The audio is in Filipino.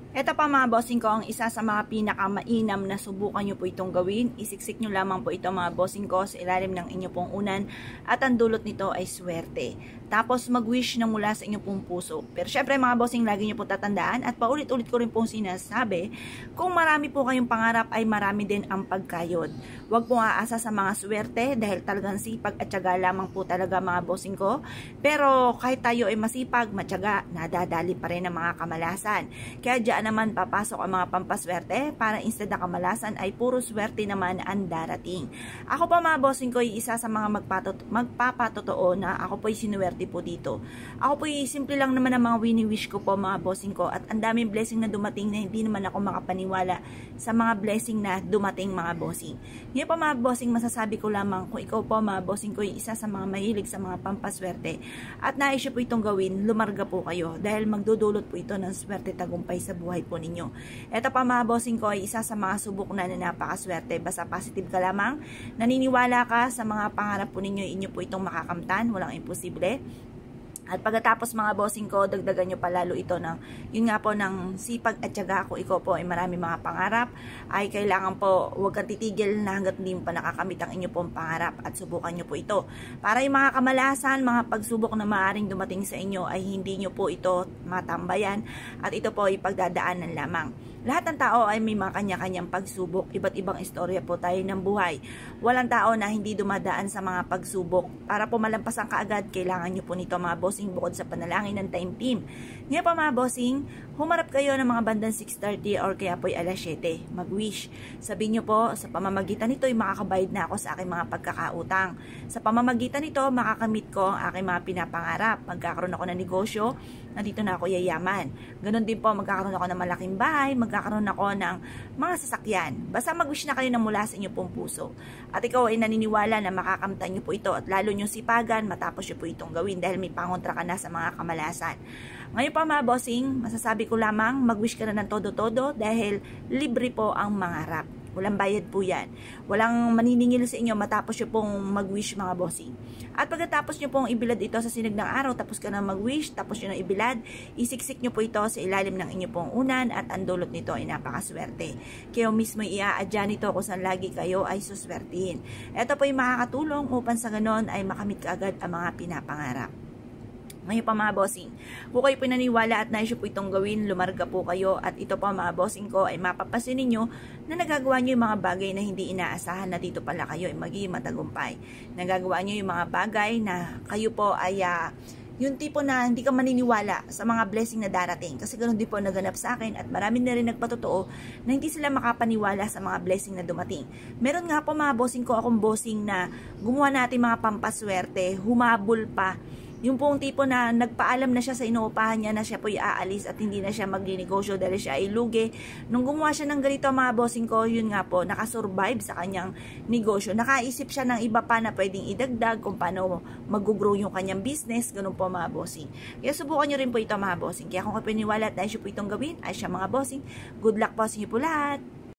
Ito pa mga bossing ko, ang isa sa mga pinakamainam na subukan nyo po itong gawin. Isiksik nyo lamang po ito mga bossing ko sa ilalim ng inyo pong unan at ang dulot nito ay swerte. Tapos mag-wish na mula sa inyo pong puso. Pero syempre mga bossing, lagi nyo po tatandaan at paulit-ulit ko rin pong sinasabi, kung marami po kayong pangarap ay marami din ang pagkayod. Huwag pong aasa sa mga swerte dahil talagang sipag at tiyaga lamang po talaga mga bossing ko. Pero kahit tayo ay masipag, matyaga, nadadali pa rin ang mga kamalasan. Kaya diyan naman papasok ang mga pampaswerte para instead na kamalasan ay puro swerte naman ang darating. Ako pa mga bossing ko ay isa sa mga magpapatotoo na ako po ay sinuwerte po dito. Ako po ay simple lang naman ang mga wini-wish ko po mga bossing ko at ang daming blessing na dumating na hindi naman ako makapaniwala sa mga blessing na dumating mga bossing. Ngayon pa mga bossing, masasabi ko lamang kung ikaw po mga bossing ko ay isa sa mga mahilig sa mga pampaswerte at nais po itong gawin, lumarga po kayo dahil magdudulot po ito ng swerte tagumpay sa buhay po ninyo. Ito pa mga bossing ko ay isa sa mga subok na napakaswerte. Basta positive ka lamang, naniniwala ka sa mga pangarap po ninyo, inyo po itong makakamtan, walang imposible. At pagkatapos mga bossing ko, dagdagan nyo pa lalo ito ng, yun nga po, ng sipag at tiyaga. Kung ikaw po ay marami mga pangarap, ay kailangan po huwag kang titigil na hanggat hindi mo pa nakakamit ang inyo pong pangarap at subukan nyo po ito. Para yung mga kamalasan, mga pagsubok na maaaring dumating sa inyo ay hindi nyo po ito matambayan at ito po ay pagdadaanan lamang. Lahat ng tao ay may mga kanya-kanyang pagsubok. Iba't ibang istorya po tayo ng buhay. Walang tao na hindi dumadaan sa mga pagsubok. Para po malampasan kaagad, kailangan nyo po nito mga bossing bukod sa panalangin ng time team. Ngayon pa mga bossing, humarap kayo ng mga bandang 6:30 or kaya po ay alas 7. Mag-wish. Sabihin nyo po, sa pamamagitan nito ay makakabayad na ako sa aking mga pagkakautang. Sa pamamagitan nito, makakamit ko ang aking mga pinapangarap. Magkakaroon ako ng negosyo, nandito na ako yayaman. Ganon din po, magkakaroon ako ng malaking bahay, magkakaroon ako ng mga sasakyan. Basta mag-wish na kayo na mula sa inyo pong puso. At ikaw ay naniniwala na makakamtan nyo po ito at lalo nyo sipagan matapos nyo po itong gawin dahil may pangontra ka na sa mga kamalasan. Ngayon pa mga bossing, masasabi ko lamang mag-wish ka na ng todo-todo dahil libre po ang mangarap. Walang bayad po yan. Walang maniningil sa inyo matapos nyo pong mag-wish mga bossing. At pagkatapos nyo pong ibilad ito sa sinag ng araw, tapos ka na mag-wish, tapos nyo na ibilad, isiksik nyo po ito sa ilalim ng inyo pong unan at ang dulot nito ay napakaswerte. Kayo mismo i-a-adya nito kung saan lagi kayo ay suswertihin. Ito po ay makakatulong upang sa ganon ay makamit kaagad ang mga pinapangarap. Ngayon pa mga bossing, kung kayo po naniwala at nais po itong gawin, lumarga po kayo at ito pa mga bossing ko ay mapapasin ninyo na nagagawa nyo yung mga bagay na hindi inaasahan na dito pala kayo ay magiging matagumpay. Nagagawa nyo yung mga bagay na kayo po ay yung tipo na hindi ka maniniwala sa mga blessing na darating. Kasi ganoon din po naganap sa akin at marami na rin nagpatotoo na hindi sila makapaniwala sa mga blessing na dumating. Meron nga po mga bossing ko akong bossing na gumawa natin mga pampaswerte, humabol pa. Yung pong tipo na nagpaalam na siya sa inuupahan niya na siya po'y aalis at hindi na siya magninegosyo dahil siya ay lugi. Nung gumawa siya ng ganito mga bossing ko, yun nga po, nakasurvive sa kanyang negosyo. Nakaisip siya ng iba pa na pwedeng idagdag kung paano mag-grow yung kanyang business, ganun po mga bossing. Kaya subukan nyo rin po ito mga bossing. Kaya kung kayo piniwala at nais po itong gawin, ay siya mga bossing. Good luck po sa inyo po lahat!